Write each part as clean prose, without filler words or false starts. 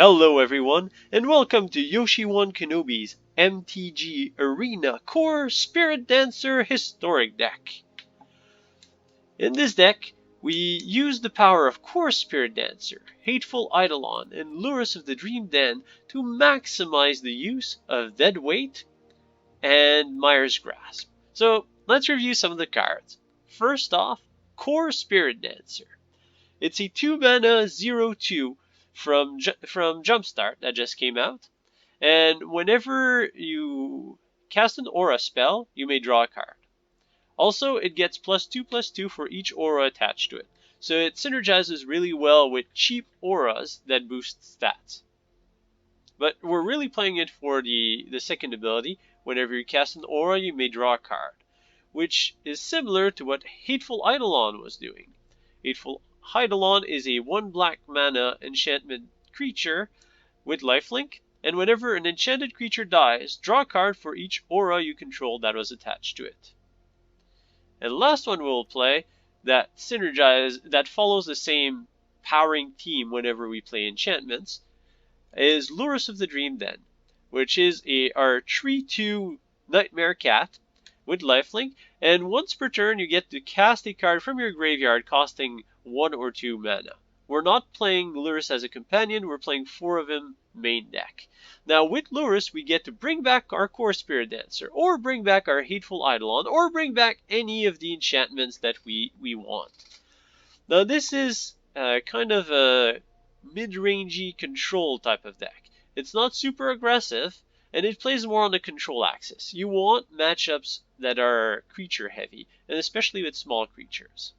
Hello everyone, and welcome to Yoshi-1 Kenobi's MTG Arena Kor Spiritdancer Historic deck. In this deck, we use the power of Kor Spiritdancer, Hateful Eidolon, and Lurrus of the Dream Den to maximize the use of Dead Weight and Mire's Grasp. So let's review some of the cards. First off, Kor Spiritdancer. It's a 2-mana 0/2 from Jumpstart that just came out, and whenever you cast an aura spell, you may draw a card. Also, it gets +2/+2 for each aura attached to it, so it synergizes really well with cheap auras that boost stats. But we're really playing it for the second ability. Whenever you cast an aura, you may draw a card, which is similar to what Hateful Eidolon was doing. Hateful Eidolon is a 1 black mana enchantment creature with lifelink, and whenever an enchanted creature dies, draw a card for each aura you control that was attached to it. And the last one we'll play that follows the same powering theme whenever we play enchantments is Lurrus of the Dream Den, which is our 3/2 Nightmare Cat with lifelink, and once per turn you get to cast a card from your graveyard costing 1 or 2 mana. We're not playing Lurrus as a companion, we're playing 4 of him main deck. Now with Lurrus we get to bring back our Kor Spiritdancer, or bring back our Hateful Eidolon, or bring back any of the enchantments that we want. Now this is kind of a mid-rangey control type of deck. It's not super aggressive, and it plays more on the control axis. You want matchups that are creature heavy, and especially with small creatures.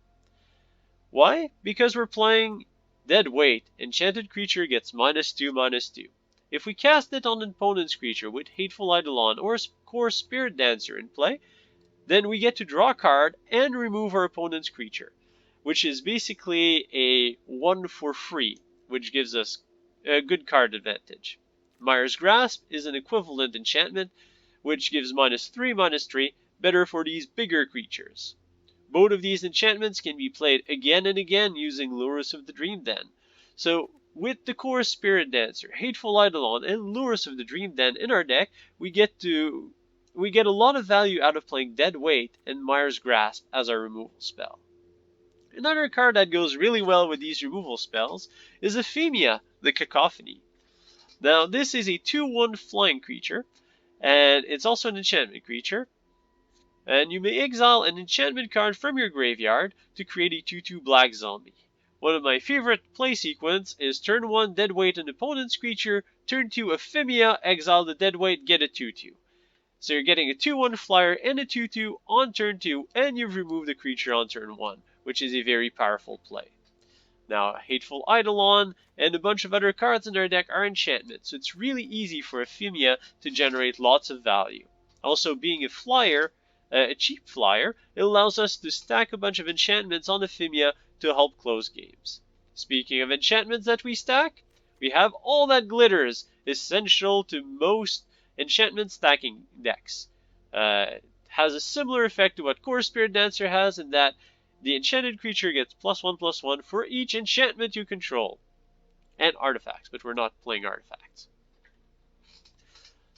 Why? Because we're playing Dead Weight. Enchanted creature gets -2/-2. If we cast it on an opponent's creature with Hateful Eidolon or Kor Spiritdancer in play, then we get to draw a card and remove our opponent's creature, which is basically a 1 for free, which gives us a good card advantage. Mire's Grasp is an equivalent enchantment, which gives -3/-3, better for these bigger creatures. Both of these enchantments can be played again and again using Lurrus of the Dream Den. So with the Kor Spiritdancer, Hateful Eidolon, and Lurrus of the Dream Den in our deck, we get a lot of value out of playing Dead Weight and Mire's Grasp as our removal spell. Another card that goes really well with these removal spells is Ephemia, the Cacophony. Now this is a 2/1 flying creature, and it's also an enchantment creature. And you may exile an enchantment card from your graveyard to create a 2/2 black zombie. One of my favorite play sequence is turn 1 Dead Weight an opponent's creature, turn 2 Ephemia, exile the Dead Weight, get a 2/2. So you're getting a 2/1 flyer and a 2/2 on turn 2, and you've removed the creature on turn 1, which is a very powerful play. Now, Hateful Eidolon and a bunch of other cards in our deck are enchantments, so it's really easy for Ephemia to generate lots of value. Also, being a cheap flyer, it allows us to stack a bunch of enchantments on Ephemia to help close games. Speaking of enchantments that we stack, we have All That Glitters, essential to most enchantment stacking decks. It has a similar effect to what Kor Spiritdancer has, in that the enchanted creature gets +1/+1 for each enchantment you control. And artifacts, but we're not playing artifacts.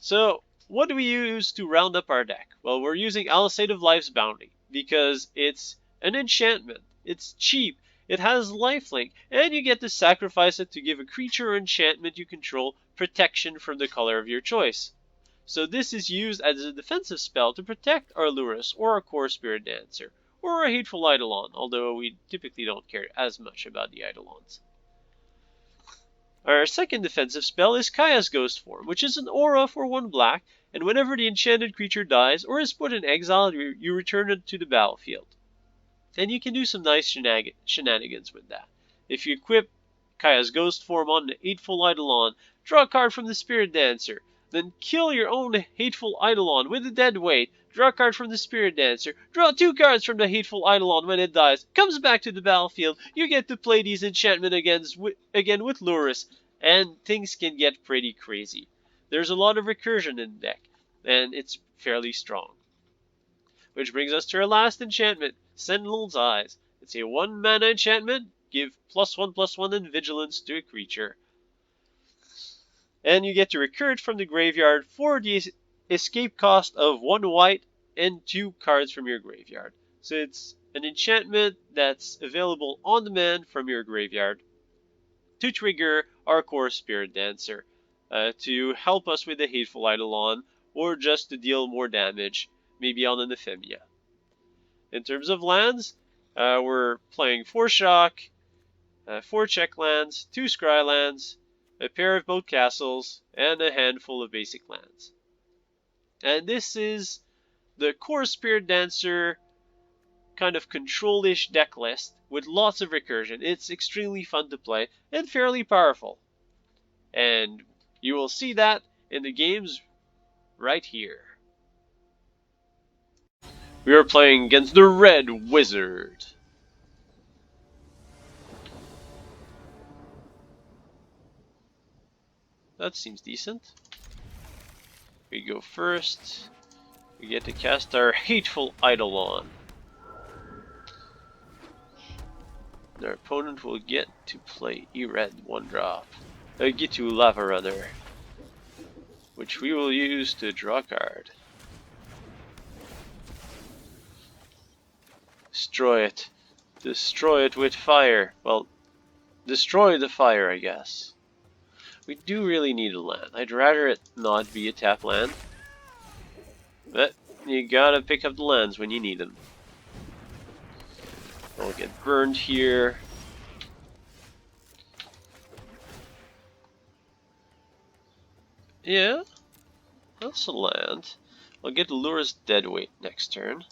So, what do we use to round up our deck? Well, we're using Alisade of Life's Bounty, because it's an enchantment, it's cheap, it has lifelink, and you get to sacrifice it to give a creature or enchantment you control protection from the color of your choice. So this is used as a defensive spell to protect our Lurrus or our Kor Spiritdancer, or a Hateful Eidolon, although we typically don't care as much about the Eidolons. Our second defensive spell is Kaya's Ghost Form, which is an aura for 1 black, and whenever the enchanted creature dies or is put in exile, you return it to the battlefield. And you can do some nice shenanigans with that. If you equip Kaya's Ghost Form on the Hateful Eidolon, draw a card from the Spiritdancer, then kill your own Hateful Eidolon with a Dead Weight, draw a card from the Spiritdancer, draw 2 cards from the Hateful Eidolon when it dies, comes back to the battlefield, you get to play these enchantments again with Lurrus, and things can get pretty crazy. There's a lot of recursion in the deck, and it's fairly strong. Which brings us to our last enchantment, Sentinel's Eyes. It's a 1 mana enchantment, give +1/+1 and vigilance to a creature. And you get to recur it from the graveyard for the escape cost of 1 white and 2 cards from your graveyard. So it's an enchantment that's available on demand from your graveyard to trigger our Kor Spiritdancer to help us with the Hateful Eidolon, or just to deal more damage, maybe on an Ephemia. In terms of lands, we're playing 4 Shock, 4 check lands, 2 Scry lands, a pair of boat castles, and a handful of basic lands. And this is the Kor Spiritdancer kind of control-ish deck list with lots of recursion. It's extremely fun to play and fairly powerful. And you will see that in the games right here. We are playing against the Red Wizard. That seems decent. We go first. We get to cast our Hateful Eidolon. Our opponent will get to play E-Red 1-drop. Get to Lava Runner, which we will use to draw a card. Destroy it. Destroy it with fire. Well, destroy the fire, I guess. We do really need a land. I'd rather it not be a tap land. But you gotta pick up the lands when you need them. I'll get burned here. Yeah, that's a land. I'll get Lurrus Deadweight next turn.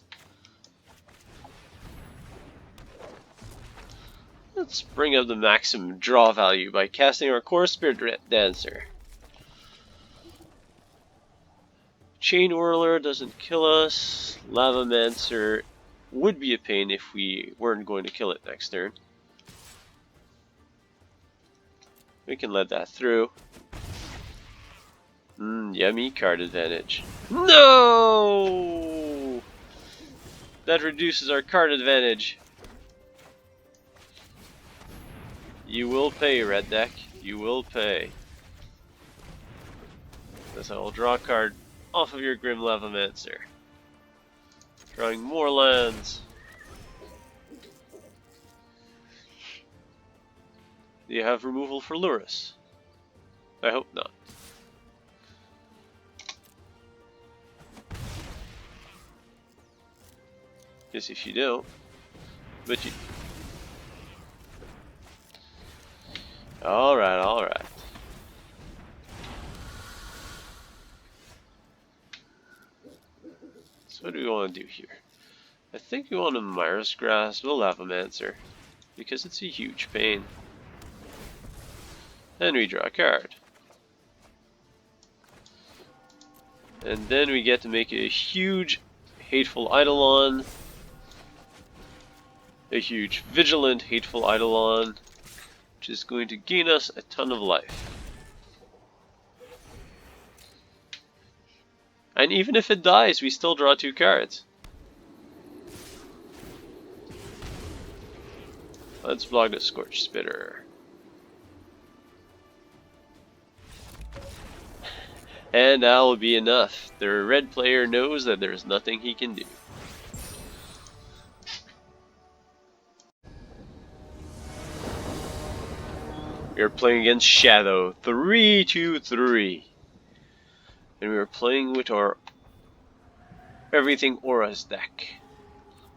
Let's bring up the maximum draw value by casting our Kor Spiritdancer. Chain Whirler doesn't kill us. Lavamancer would be a pain if we weren't going to kill it next turn. We can let that through. Yummy card advantage. No! That reduces our card advantage. You will pay, Red Deck. You will pay. Thus I will draw a card off of your Grim Lavamancer. Drawing more lands. Do you have removal for Lurrus? I hope not. Guess if you don't, but you. Alright, alright. So what do we want to do here? I think we want to Mire's Grasp, we'll Lavamancer, because it's a huge pain. Then we draw a card. And then we get to make a huge Hateful Eidolon. A huge Vigilant Hateful Eidolon, which is going to gain us a ton of life. And even if it dies, we still draw 2 cards. Let's block the Scorch Spitter. And that will be enough. The red player knows that there's nothing he can do. We are playing against Shadow, 3-2-3. And we are playing with our Everything Auras deck.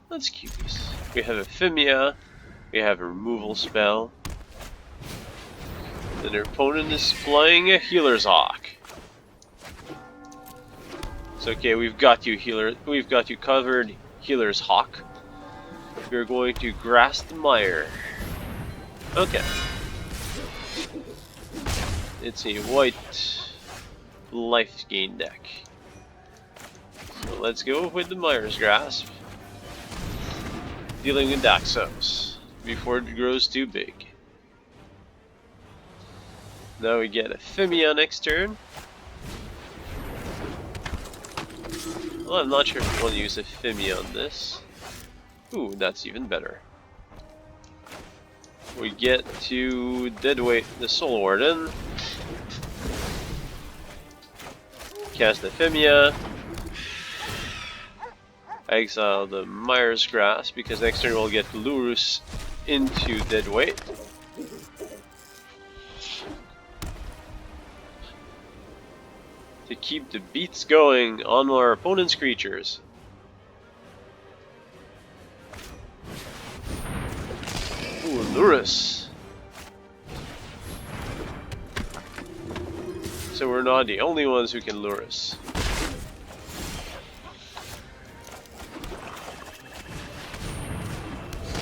Let's keep this. We have Ephemia, we have a removal spell. Then our opponent is playing a Healer's Hawk. It's okay, we've got you covered, Healer's Hawk. We're going to grasp the Mire. Okay. It's a white life gain deck. So let's go with the Mire's Grasp. Dealing with Daxos before it grows too big. Now we get Ephemia next turn. Well, I'm not sure if we want to use Ephemia on this. Ooh, that's even better. We get to Deadweight the Soul Warden. cast Ephemia. Exile the Mire's Grasp because next turn we'll get Lurrus into deadweight. To keep the beats going on our opponent's creatures. Ooh, Lurrus. So we're not the only ones who can Lurrus.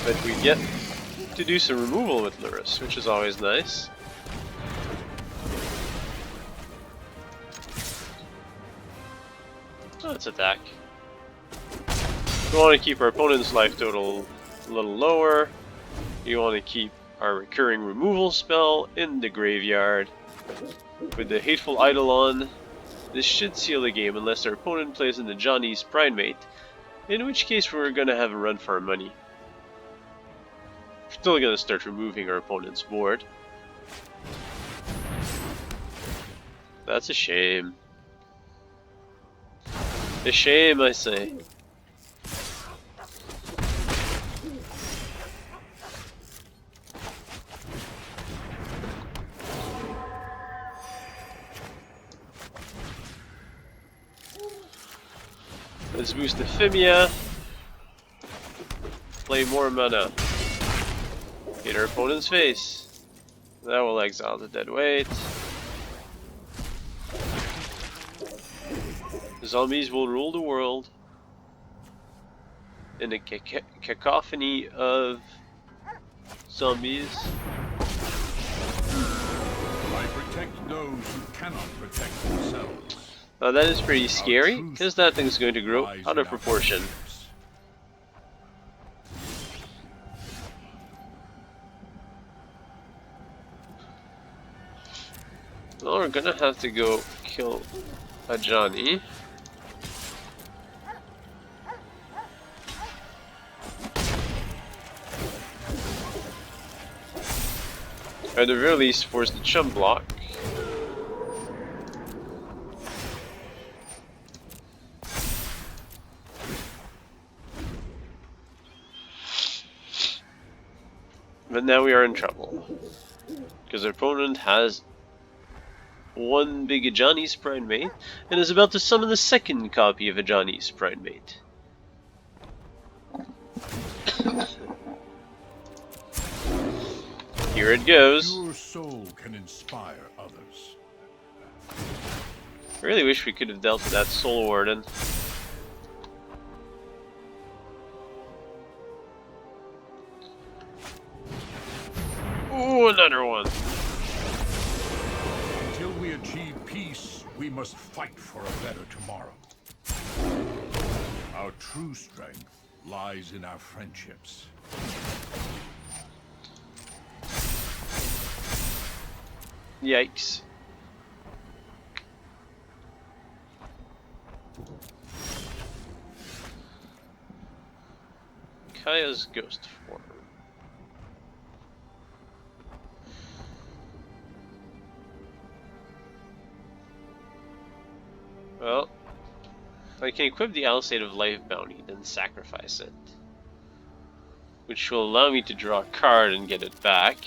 But we get to do some removal with Lurrus, which is always nice. Let's attack. We want to keep our opponent's life total a little lower. You want to keep our recurring removal spell in the graveyard. With the Hateful Eidolon, this should seal the game unless our opponent plays in the Johnny's Primate, in which case we're going to have a run for our money. We're still going to start removing our opponent's board. That's a shame. A shame, I say. Let's boost Ephemia. Play more mana. Hit our opponent's face. That will exile the deadweight. The zombies will rule the world in a cacophony of zombies. I protect those who cannot protect themselves. That is pretty scary, because that thing's going to grow out of proportion. Well, we're gonna have to go kill a Johnny. At the very least, force the chump block. But now we are in trouble, because our opponent has one big Ajani's Primate and is about to summon the second copy of Ajani's Primate. Here it goes. Your soul can inspire others. I really wish we could have dealt with that Soul Warden. Ooh, another one. Until we achieve peace, we must fight for a better tomorrow. Our true strength lies in our friendships. Yikes. Kaya's ghost form. Well, I can equip the State of Life bounty, then sacrifice it. Which will allow me to draw a card and get it back.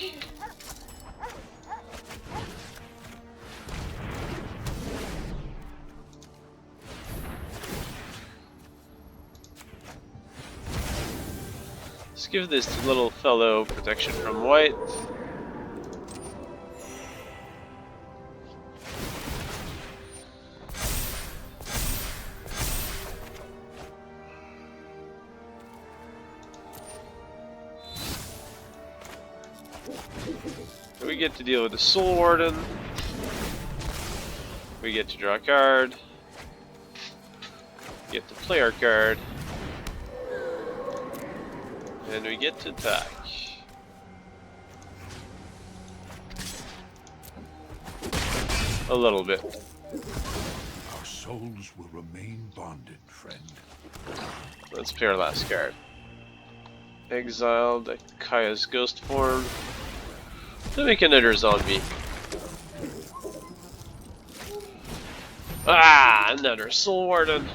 Let's give this little fellow protection from white. We get to deal with the Soul Warden. We get to draw a card. We get to play our card. And we get to attack. A little bit. Our souls will remain bonded, friend. Let's play our last card. Exile the Kaya's ghost form. To make another zombie. Ah, another Soul Warden.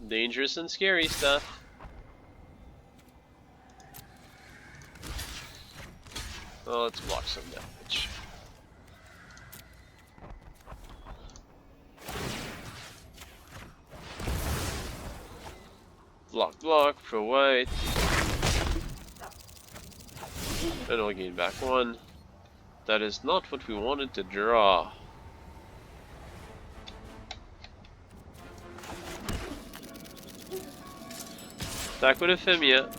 Dangerous and scary stuff. Oh, let's block some damage. Block, block, pro white. And I'll gain back one. That is not what we wanted to draw. Attack with Ephemia.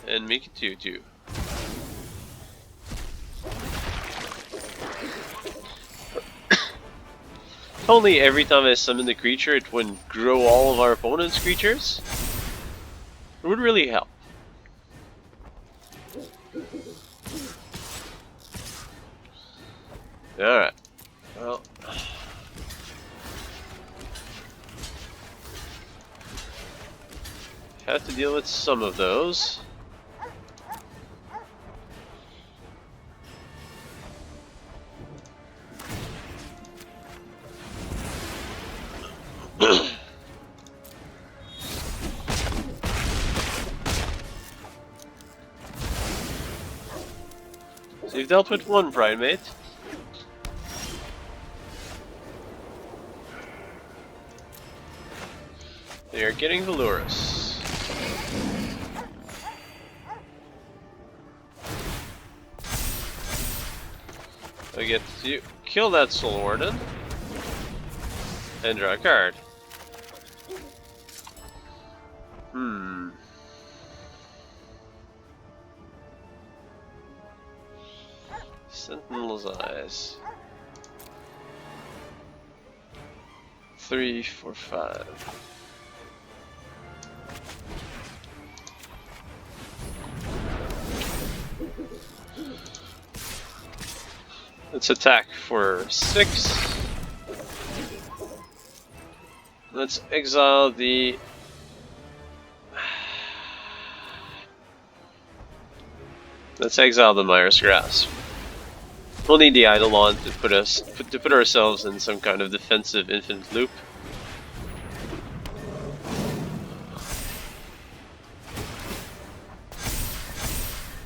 And make it 2/2. If only every time I summon the creature it would grow all of our opponent's creatures. It would really help. Alright. Well. Have to deal with some of those. So you've dealt with one Primate. They are getting the Lurrus. I get to kill that Soul Warden and draw a card. Sentinel's Eyes. 3, 4, 5. Let's attack for 6. Let's exile the... Let's exile the Mire's Grasp. We'll need the Eidolon to put ourselves in some kind of defensive infinite loop.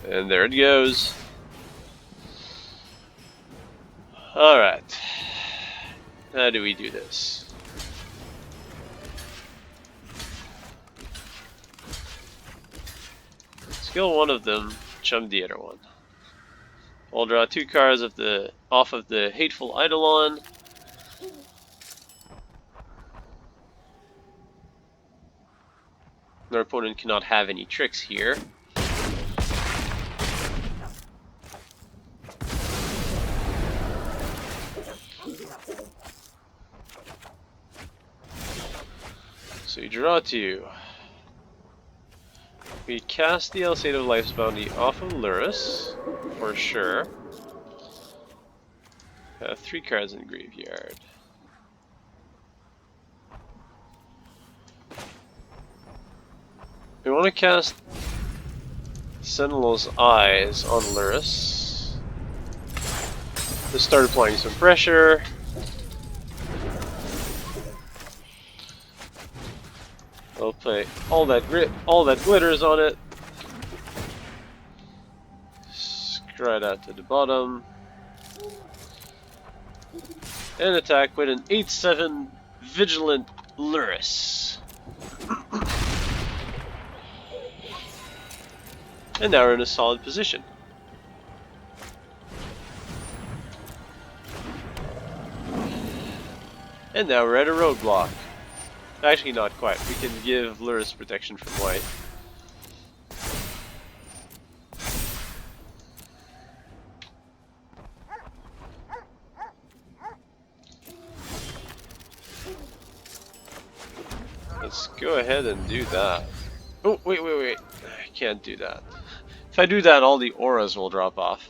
And there it goes. Alright. How do we do this? Skill one of them, chum the other one. I'll draw 2 cards off of the Hateful Eidolon. Our opponent cannot have any tricks here. So you draw 2. We cast the Alsate of Life's Bounty off of Lurrus, for sure. Have 3 cards in graveyard. We want to cast Sentinel's Eyes on Lurrus to start applying some pressure. I'll play all that glitters on it. Scry that to the bottom. And attack with an 8/7 Vigilant Lurrus. And now we're in a solid position. And now we're at a roadblock. Actually, not quite. We can give Lurrus protection from white. Let's go ahead and do that. Oh, wait. I can't do that. If I do that, all the auras will drop off.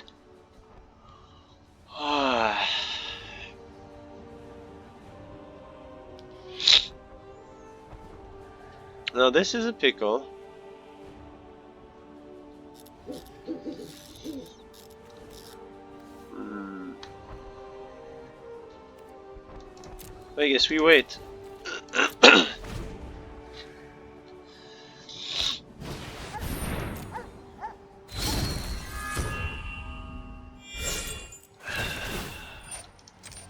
Now this is a pickle. I guess we wait.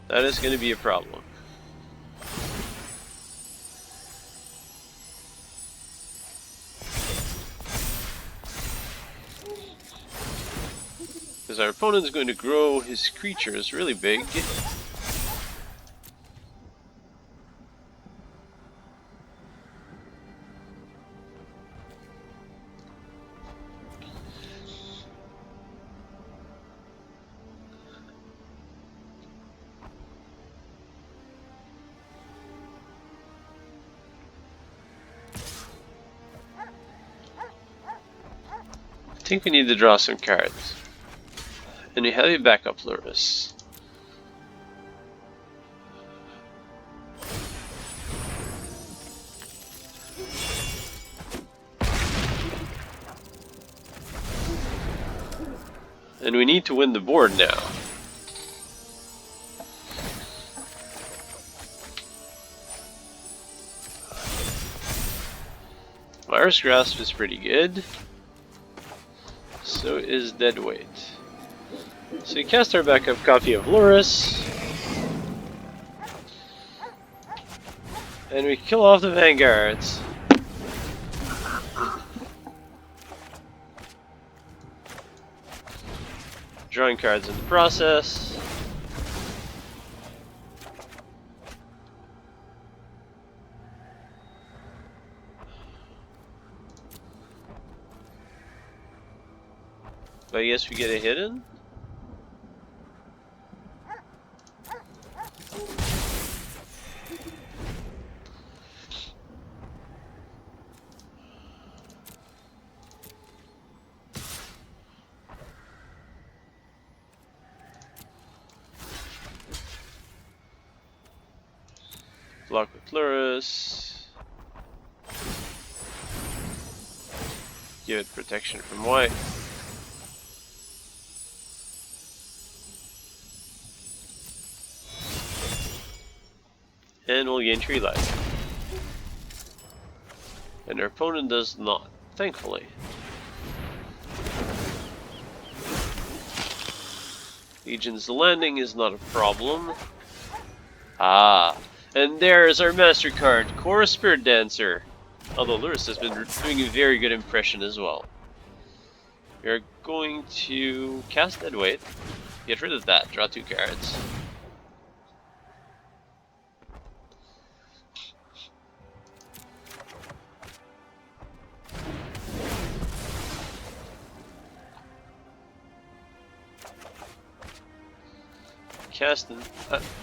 That is going to be a problem. Because our opponent is going to grow his creatures really big. I think we need to draw some cards. And we have a backup Lurrus. And we need to win the board now. Mire's Grasp is pretty good. So is Deadweight. So we cast our backup copy of Lurrus. And we kill off the vanguards. Drawing cards in the process. But I guess we get a hidden. Block with Lurrus. Give it protection from white. And we'll gain tree life. And our opponent does not, thankfully. Legion's Landing is not a problem. Ah, and there's our master card, Kor Spiritdancer. Although Lurrus has been doing a very good impression as well. We are going to cast Deadweight. Get rid of that, draw 2 cards. Cast an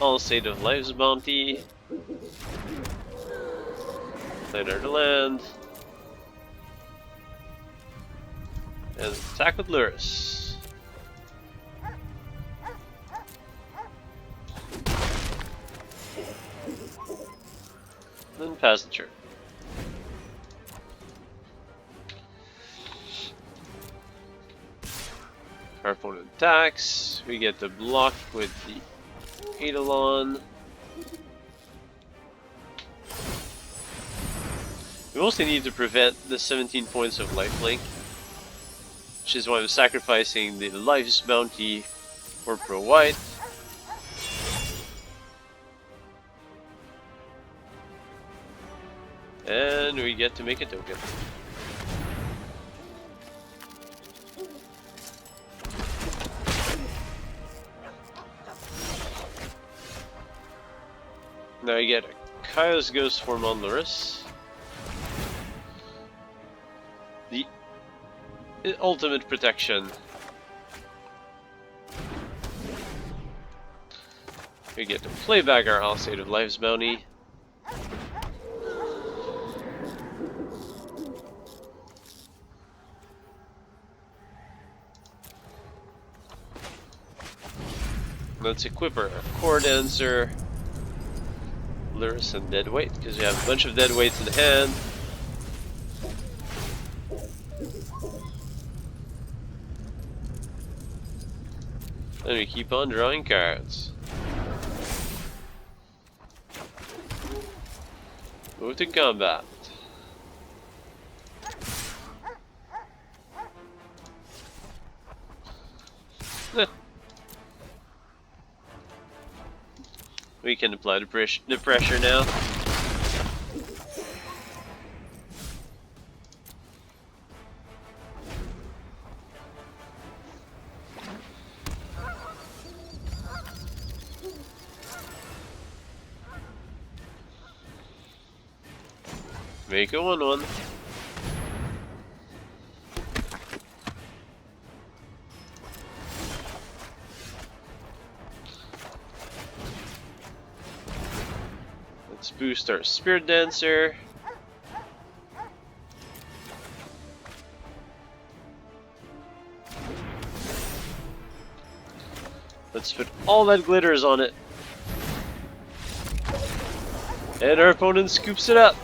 All State of Life's Bounty. Play another land. And attack with Lurrus. Then pass the turn. Our opponent attacks. We get the block with the Eidolon. We mostly need to prevent the 17 points of lifelink, which is why I'm sacrificing the Life's Bounty for Pro White. And we get to make a token. Now I get a Chaos Ghost form on Lurrus. The ultimate protection. We get to play back our All State of Life's Bounty. Let's equip our Kor Dancer, Lurrus, and Deadweight, because we have a bunch of Deadweights in hand. And we keep on drawing cards. Move to combat. We can apply the pressure now. Make a 1/1. Let's boost our Spirit Dancer. Let's put all that glitters on it. And our opponent scoops it up.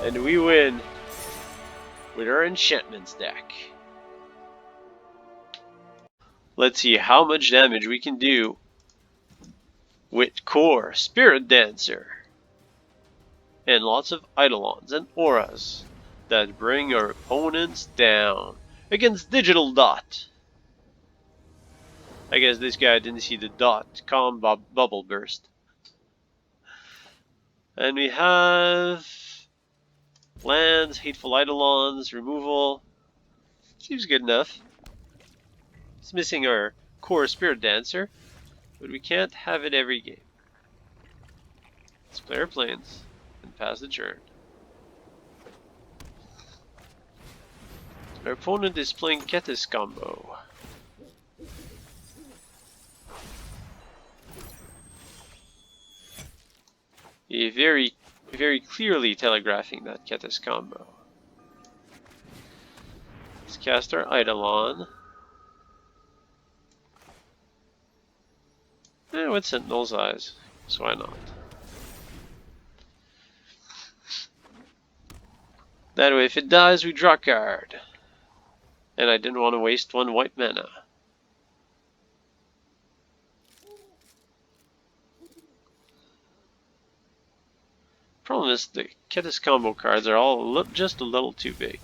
And we win with our enchantments deck. Let's see how much damage we can do with Kor Spiritdancer. And lots of Eidolons and auras that bring our opponents down against Digital Dot. I guess this guy didn't see the dot bubble burst. And we have lands, Hateful Eidolons, removal. Seems good enough. It's missing our Kor Spiritdancer, but we can't have it every game. Let's play our planes and pass the turn. Our opponent is playing Kethis combo. He very clearly telegraphing that Kethis combo. Let's cast our Eidolon. With Sentinel's Eyes, so why not? That way, if it dies, we draw a card. And I didn't want to waste one white mana. Problem is, the Kethis combo cards are all just a little too big.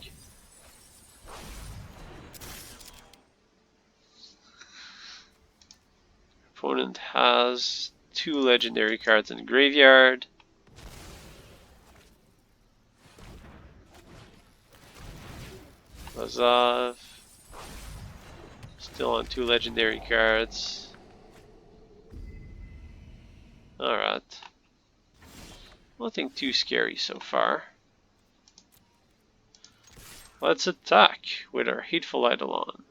Opponent has 2 legendary cards in the graveyard. Orzhov. Still on 2 legendary cards. Alright. Nothing too scary so far. Let's attack with our Hateful Eidolon.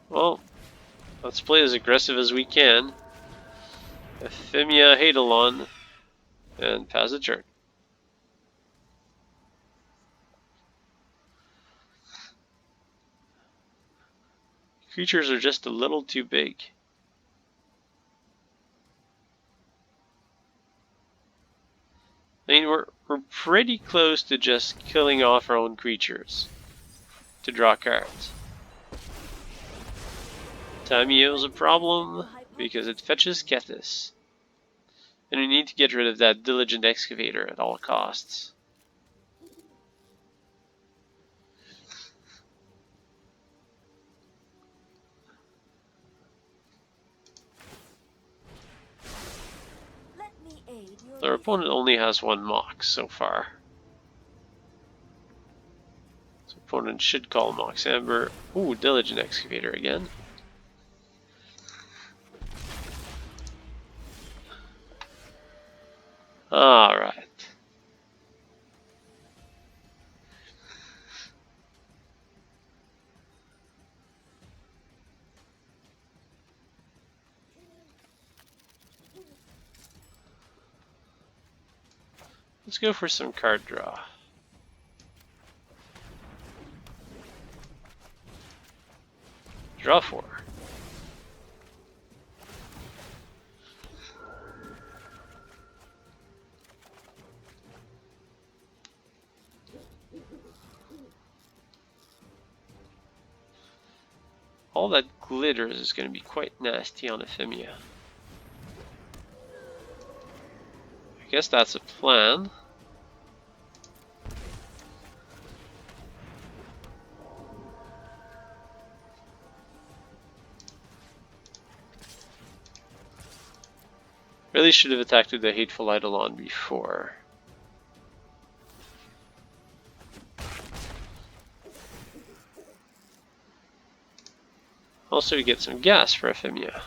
Well, let's play as aggressive as we can. Ephemia Eidolon and pass the turn. Creatures are just a little too big. I mean, we're pretty close to just killing off our own creatures to draw cards. Tamiyo's a problem because it fetches Kethis. And we need to get rid of that Diligent Excavator at all costs. Our opponent only has 1 Mox so far. So opponent should call Mox Amber. Ooh, Diligent Excavator again. Alright. Let's go for some card draw. Draw 4. all that glitters is going to be quite nasty on Ephemia. I guess that's a plan. Really should have attacked with the Hateful Eidolon before. Also, we get some gas for Ephemia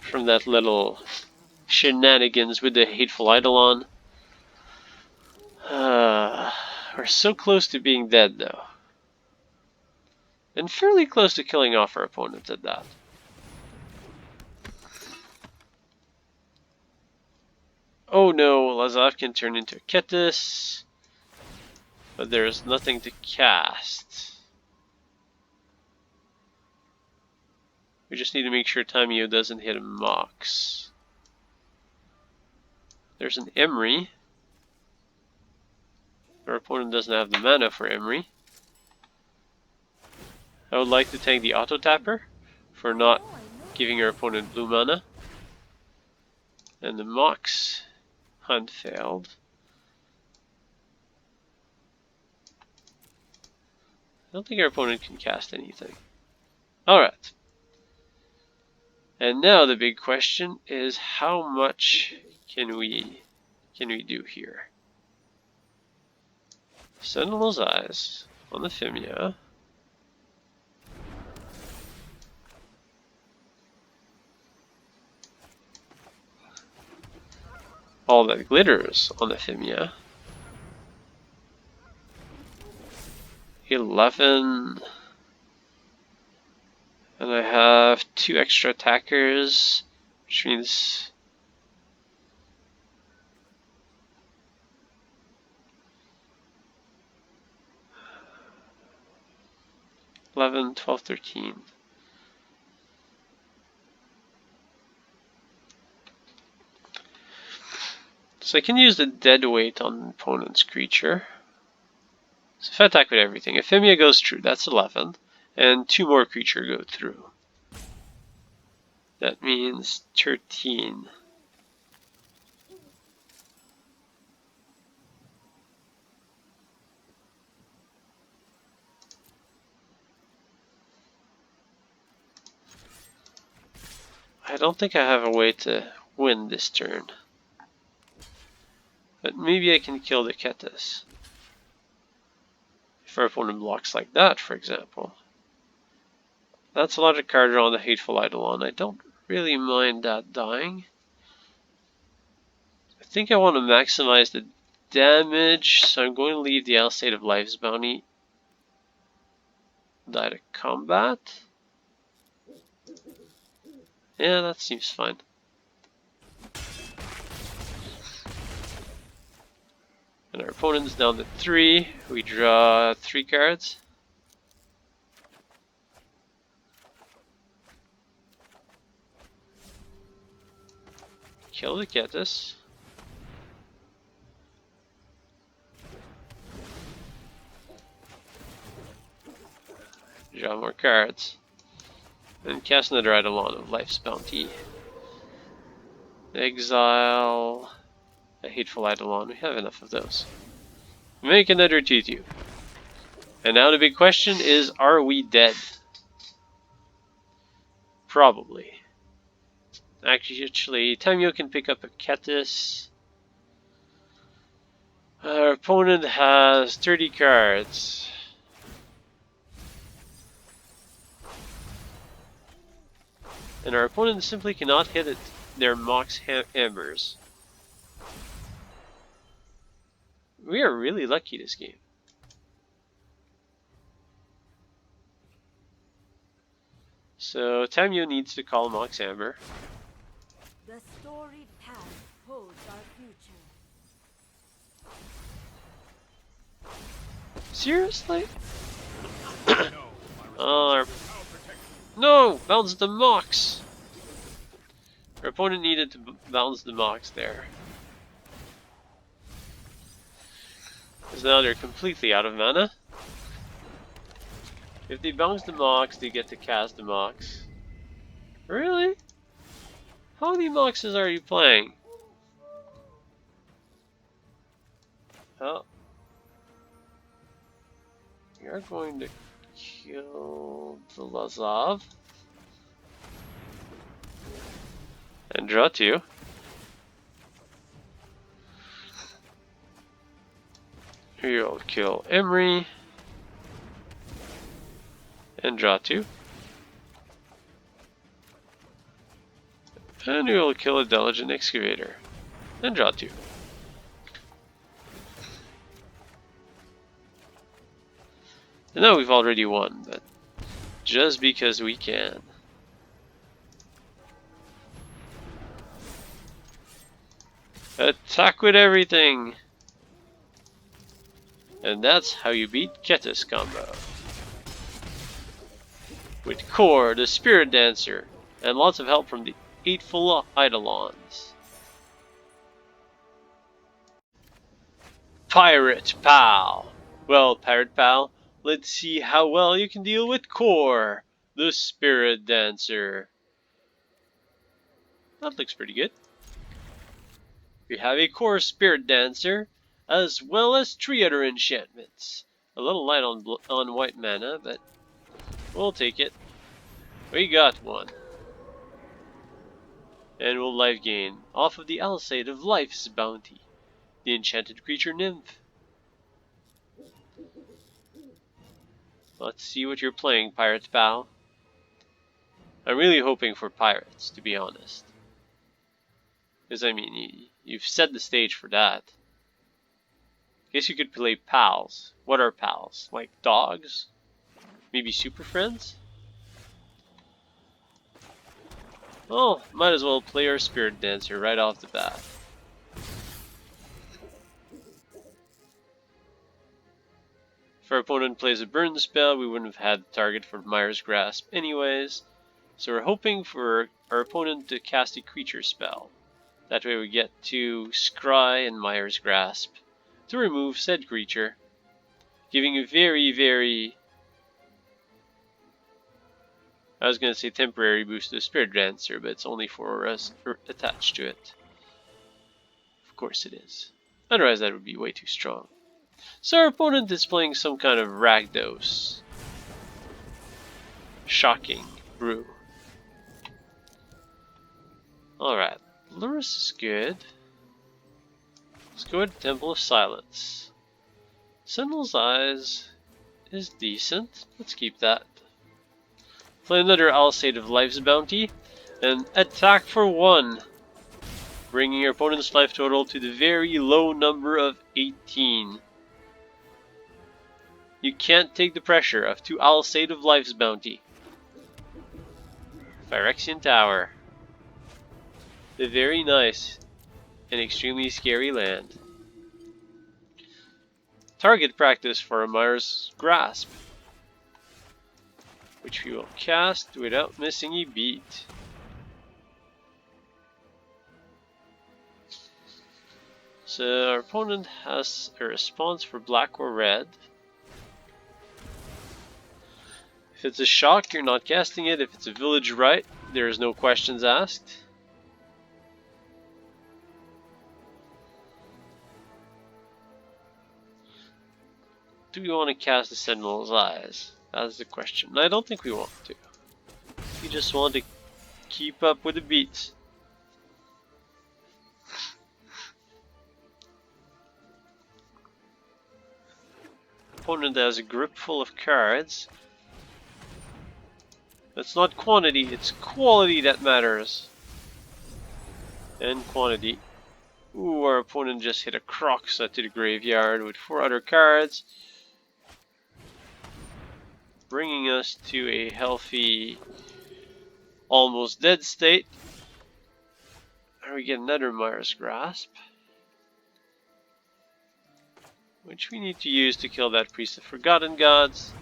from that little shenanigans with the Hateful Eidolon. We're so close to being dead, though. And fairly close to killing off our opponents at that. Oh no, Lazav can turn into a Ketis, but there's nothing to cast. We just need to make sure Tamio doesn't hit a Mox. There's an Emery. Our opponent doesn't have the mana for Emery. I would like to thank the Auto Tapper for not giving our opponent blue mana. And the Mox hunt failed. I don't think our opponent can cast anything. Alright. And now the big question is, how much can we do here? Sentinel's Eyes on the Ephemia. All that glitters on the Ephemia. 11. And I have 2 extra attackers, which means 11, 12, 13. So I can use the dead weight on the opponent's creature. So if I attack with everything, Ephemia goes through, that's 11. And 2 more creatures go through. That means 13. I don't think I have a way to win this turn. But maybe I can kill the Ketis. If our opponent blocks like that, for example. That's a lot of card draw on the Hateful Eidolon. I don't really mind that dying. I think I want to maximize the damage, so I'm going to leave the State of Life's Bounty. Die to combat. Yeah, that seems fine. And our opponent's down to 3. We draw 3 cards. Kill the Ketis. Draw more cards. And cast another Eidolon of Life's Bounty. Exile a Hateful Eidolon. We have enough of those. Make another 2/2. And now the big question is, are we dead? Probably. Actually, Tamio can pick up a Ketis. Our opponent has 30 cards. And our opponent simply cannot hit it, their Mox Hammers. We are really lucky this game. So Tamio needs to call Mox Hammer. The storied past holds our future. Seriously? No! Bounce the Mox! Our opponent needed to bounce the Mox there. Because now they're completely out of mana. If they bounce the Mox, they get to cast the Mox. Really? How many Moxes are you playing? Oh. You're going to kill the Orzhov. And draw 2. You'll kill Mire. And draw 2. And you'll kill a Diligent Excavator. And draw 2. And now we've already won, but just because we can. Attack with everything! And that's how you beat Ketis combo. With Kor, the Spiritdancer, and lots of help from the Hateful Eidolons. Pirate Pal! Well, Pirate Pal, let's see how well you can deal with Kor, the Spiritdancer. That looks pretty good. We have a Kor Spiritdancer, as well as 3 other enchantments. A little light on white mana, but we'll take it. We got one. And we'll life gain off of the Alseid of Life's bounty, the enchanted creature nymph. Let's see what you're playing, Pirate Pal. I'm really hoping for pirates, to be honest. Because, I mean, you've set the stage for that. Guess you could play pals. What are pals? Like dogs? Maybe super friends? Oh, might as well play our Spiritdancer right off the bat. If our opponent plays a burn spell, we wouldn't have had the target for Mire's Grasp anyways. So we're hoping for our opponent to cast a creature spell. That way we get to scry and Mire's Grasp to remove said creature, giving a very, I was going to say temporary boost to the Spiritdancer, but it's only for us attached to it. Of course it is. Otherwise that would be way too strong. So our opponent is playing some kind of Rakdos. Shocking brew. Alright, Lurrus is good. Let's go with Temple of Silence. Sentinel's Eyes is decent. Let's keep that. Play another Alseid of Life's bounty. And attack for 1. Bringing your opponent's life total to the very low number of 18. You can't take the pressure of 2 Alseid of Life's bounty. Phyrexian Tower. The very nice and extremely scary land. Target practice for Mire's Grasp, which we will cast without missing a beat. So our opponent has a response for black or red. If it's a shock, you're not casting it. If it's a village right, there is no questions asked. Do we want to cast the Sentinel's Eyes? That's the question. I don't think we want to. We just want to keep up with the beats. Opponent has a grip full of cards. It's not quantity, it's quality that matters. And quantity. Ooh, our opponent just hit a Croxa to the graveyard with 4 other cards. Bringing us to a healthy, almost dead state. And we get another Mire's Grasp, which we need to use to kill that Priest of Forgotten Gods.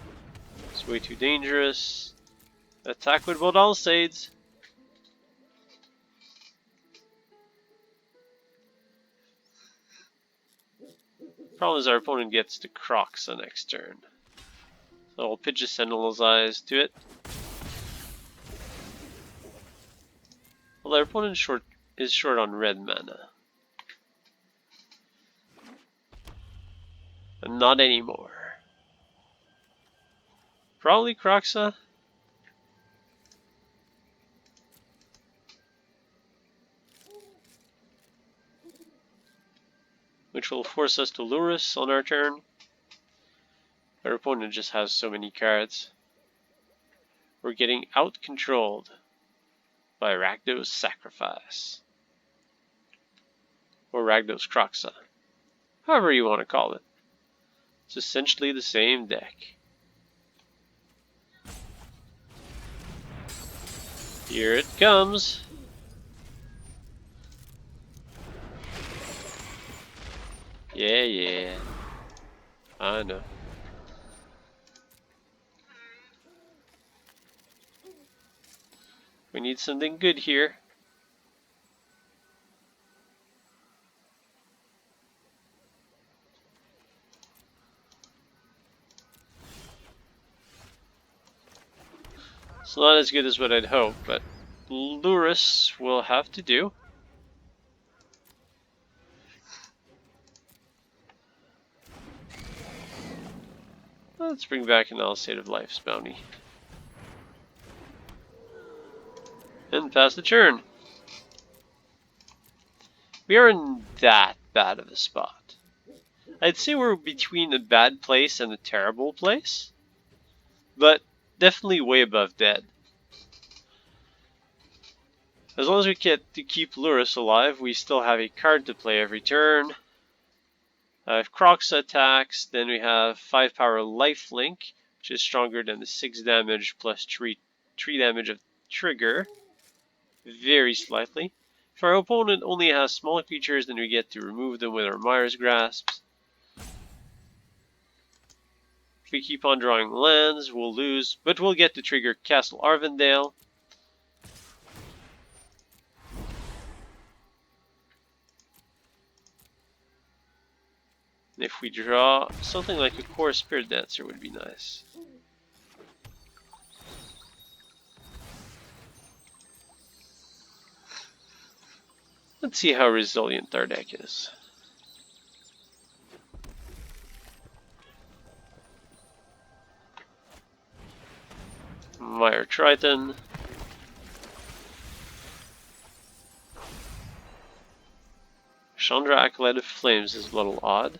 It's way too dangerous. Attack with both Alseids. Problem is our opponent gets the Croxa next turn. So I'll pitch a Sentinel's Eyes to it. Well, our opponent is short on red mana. And not anymore. Probably Kroxa. Which will force us to Lurrus on our turn. Our opponent just has so many cards. We're getting out-controlled by Rakdos Sacrifice. Or Rakdos Kroxa. However you want to call it. It's essentially the same deck. Here it comes. Yeah. I know. We need something good here. It's not as good as what I'd hoped, but Lurrus will have to do. Let's bring back an State of Life's bounty. And pass the turn. We aren't that bad of a spot. I'd say we're between a bad place and a terrible place, but definitely way above dead. As long as we get to keep Lurrus alive, we still have a card to play every turn. If Kroxa attacks, then we have 5 power lifelink, which is stronger than the 6 damage plus 3 damage of trigger. Very slightly. If our opponent only has small creatures, then we get to remove them with our Mire's Grasps. If we keep on drawing lands, we'll lose, but we'll get to trigger Castle Arvindale. If we draw something like a Kor Spiritdancer would be nice. Let's see how resilient our deck is. Mire Triton. Chandra Acolyte of Flames is a little odd.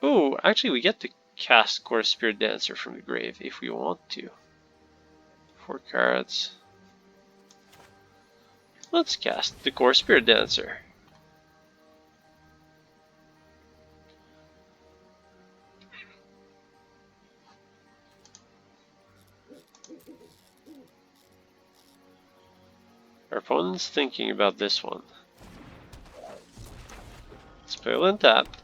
Oh, actually we get to cast Kor Spiritdancer from the grave if we want to. 4 cards. Let's cast the Kor Spiritdancer. Our opponent's thinking about this one. Let's put and tap.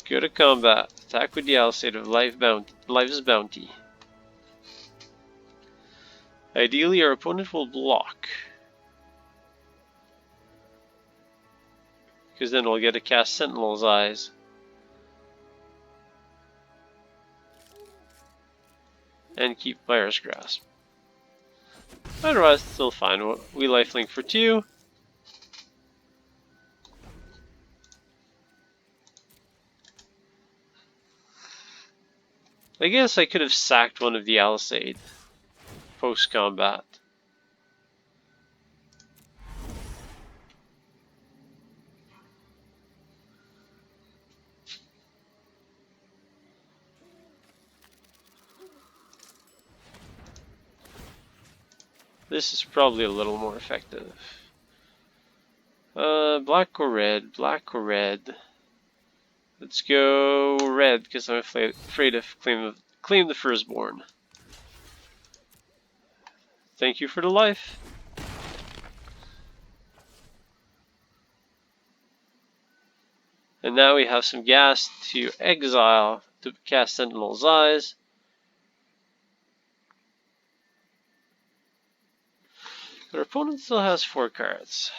Go to combat. Attack with the State of Life's Bounty. Ideally, our opponent will block, because then we'll get to cast Sentinel's Eyes. And keep Mire's Grasp. Otherwise, still fine. We lifelink for 2. I guess I could have sacked one of the Alisade post-combat. This is probably a little more effective. Black or red? Black or red? Let's go red, because I'm afraid of claim the firstborn. Thank you for the life. And now we have some gas to exile to cast Sentinel's Eyes. But our opponent still has 4 cards.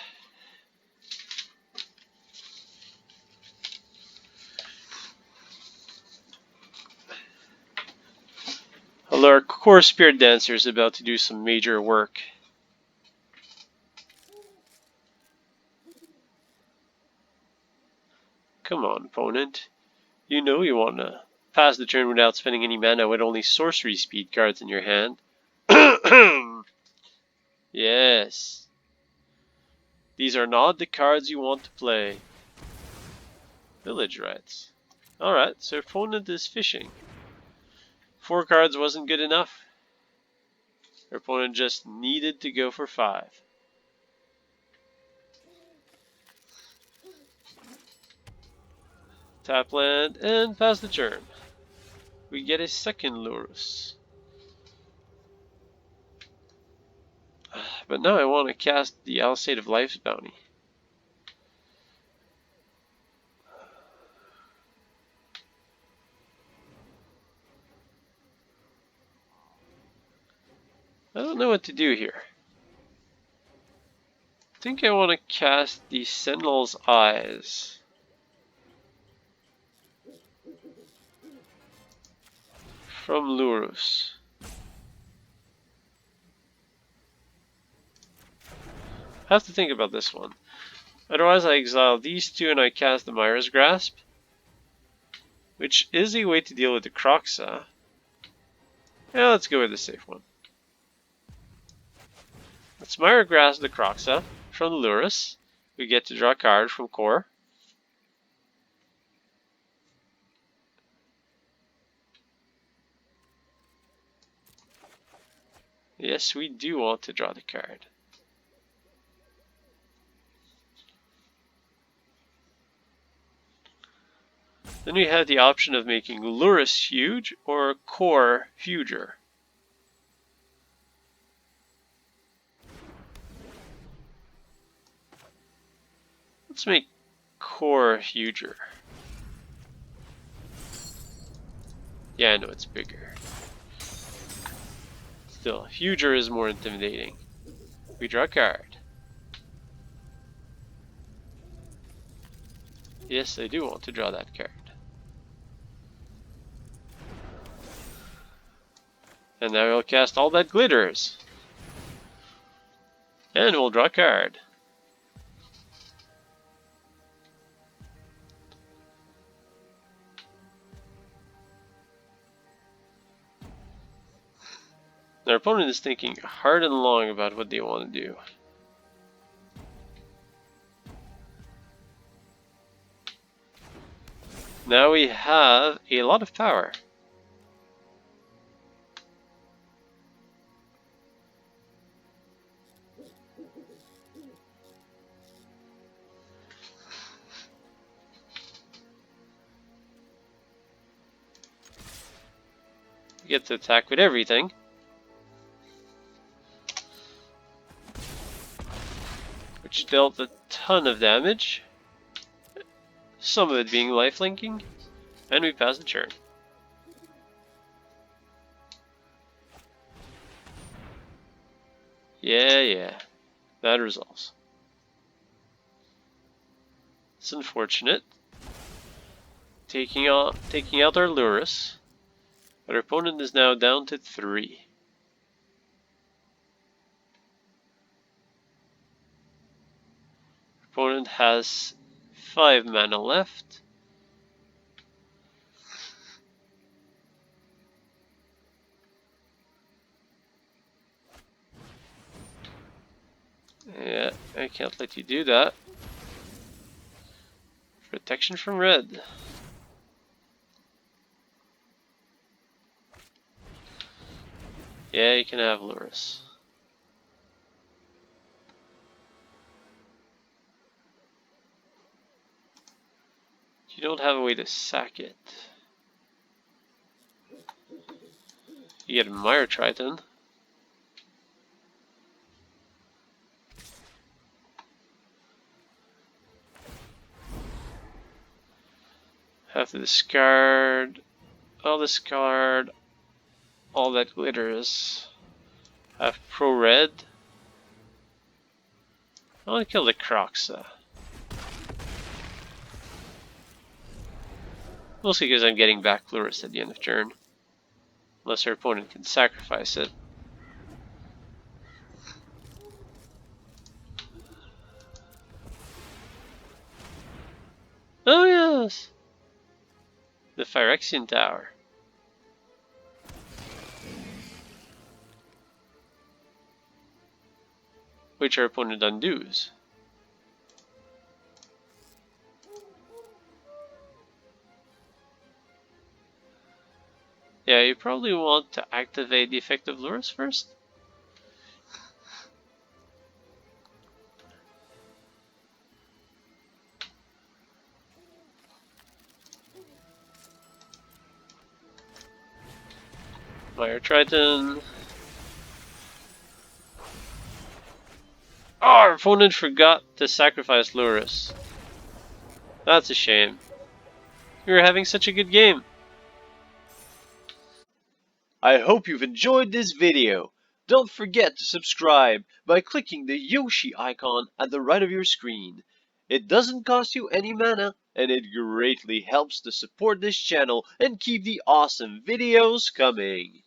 Well, our Kor Spiritdancer is about to do some major work. Come on, opponent. You know you want to pass the turn without spending any mana with only sorcery speed cards in your hand. Yes. These are not the cards you want to play. Village rights. Alright, so opponent is fishing. 4 cards wasn't good enough. Our opponent just needed to go for 5. Tap land and pass the turn. We get a second Lurrus. But now I want to cast the Alsate of Life's Bounty. I don't know what to do here. I think I want to cast the Sentinel's Eyes. From Lurrus. I have to think about this one. Otherwise I exile these two and I cast the Mire's Grasp, which is a way to deal with the Kroxa. Yeah, let's go with the safe one. Let's Mire Grasp the Kroxa from Lurrus. We get to draw a card from Kor. Yes, we do want to draw the card. Then we have the option of making Lurrus huge or Kor huger. Let's make Kor huger. Yeah, I know it's bigger. Still, huger is more intimidating. We draw a card. Yes, I do want to draw that card. And now we'll cast all that glitters. And we'll draw a card. Our opponent is thinking hard and long about what they want to do. Now we have a lot of power. We get to attack with everything. Which dealt a ton of damage. Some of it being lifelinking. And we pass the turn. Yeah. That resolves. It's unfortunate. Taking out our Lurrus. But our opponent is now down to 3. Opponent has 5 mana left. Yeah, I can't let you do that. Protection from red. Yeah, you can have Lurrus. You don't have a way to sack it. You get a Mire Triton. Have to discard. I'll discard all that glitters. Have pro red. I want to kill the Kroxa. Mostly because I'm getting back Lurrus at the end of turn. Unless your opponent can sacrifice it. Oh yes! The Phyrexian Tower. Which our opponent undoes. Yeah, you probably want to activate the effect of Lurrus first. Fire Triton. Oh, our opponent forgot to sacrifice Lurrus. That's a shame. We were having such a good game. I hope you've enjoyed this video. Don't forget to subscribe by clicking the Yoshi icon at the right of your screen. It doesn't cost you any mana, and it greatly helps to support this channel and keep the awesome videos coming.